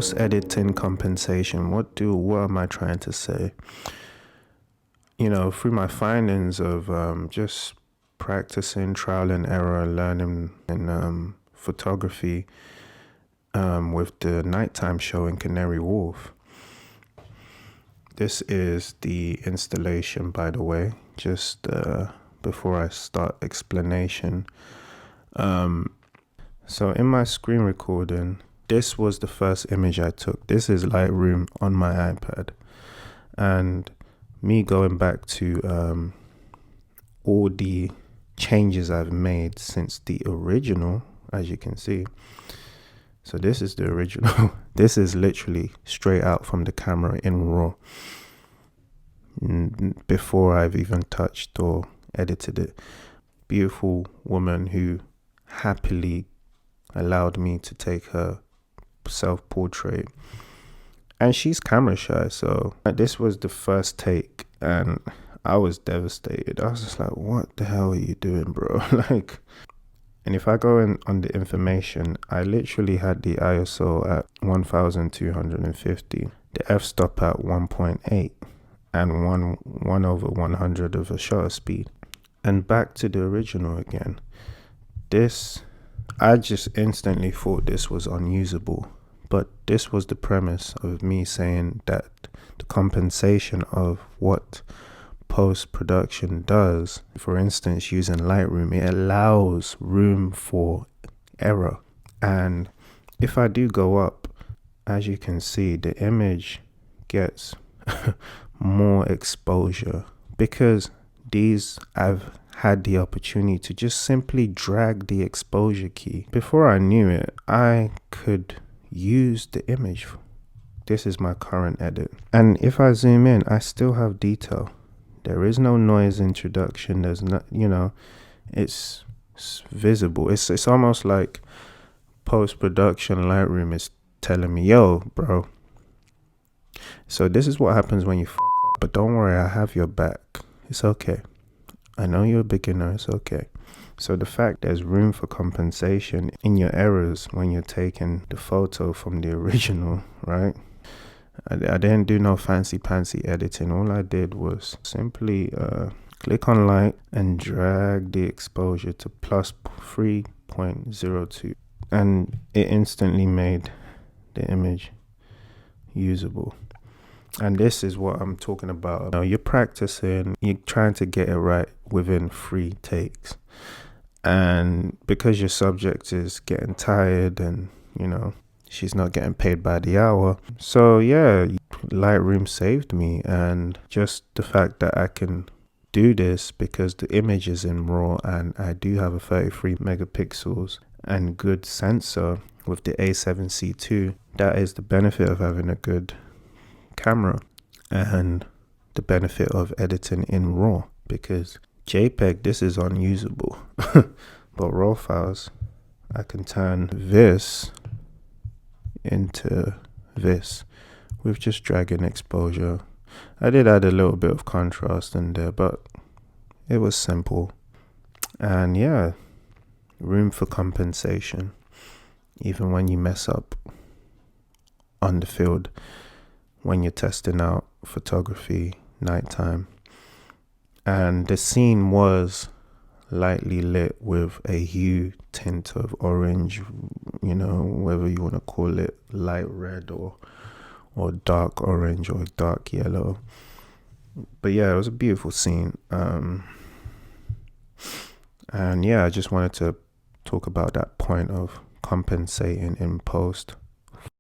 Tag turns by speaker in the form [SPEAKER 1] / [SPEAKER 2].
[SPEAKER 1] Post-editing compensation. What am I trying to say? Through my findings of just practicing trial and error, learning in photography with the nighttime show in Canary Wharf. This is the installation, by the way, just before I start explanation. So in my screen recording, this was the first image I took. This is Lightroom on my iPad. And me going back to all the changes I've made since the original, as you can see. So this is the original. This is literally straight out from the camera in RAW, before I've even touched or edited it. Beautiful woman who happily allowed me to take her self-portrait, and she's camera shy, so this was the first take and I was devastated. I was just like, what the hell are you doing, bro? And if I go in on the information, I literally had the ISO at 1250, the f-stop at 1.8 and 1/100 of a shutter speed. And back to the original again, this, I just instantly thought this was unusable. But this was the premise of me saying that the compensation of what post-production does, for instance, using Lightroom, it allows room for error. And if I do go up, as you can see, the image gets more exposure, because these I've had the opportunity to just simply drag the exposure key. Before I knew it, I could use the image. This is my current edit, and if I zoom in, I still have detail. There is no noise introduction. There's not, it's visible. It's almost like post-production Lightroom is telling me, yo, bro. So this is what happens when you f up. But don't worry, I have your back. It's okay. I know you're a beginner. It's okay. So the fact there's room for compensation in your errors when you're taking the photo from the original, right? I didn't do no fancy editing. All I did was simply click on light and drag the exposure to plus 3.02, and it instantly made the image usable. And this is what I'm talking about. You're practicing, you're trying to get it right within 3 takes. And because your subject is getting tired and, she's not getting paid by the hour. So yeah, Lightroom saved me. And just the fact that I can do this because the image is in RAW and I do have a 33 megapixels and good sensor with the A7C II. That is the benefit of having a good camera and the benefit of editing in RAW, because JPEG, this is unusable. But RAW files, I can turn this into this with just dragging exposure. I did add a little bit of contrast in there, but it was simple. And yeah, room for compensation even when you mess up on the field, when you're testing out photography nighttime. And the scene was lightly lit with a hue tint of orange, whether you want to call it light red or dark orange or dark yellow. But yeah, it was a beautiful scene. And yeah, I just wanted to talk about that point of compensating in post.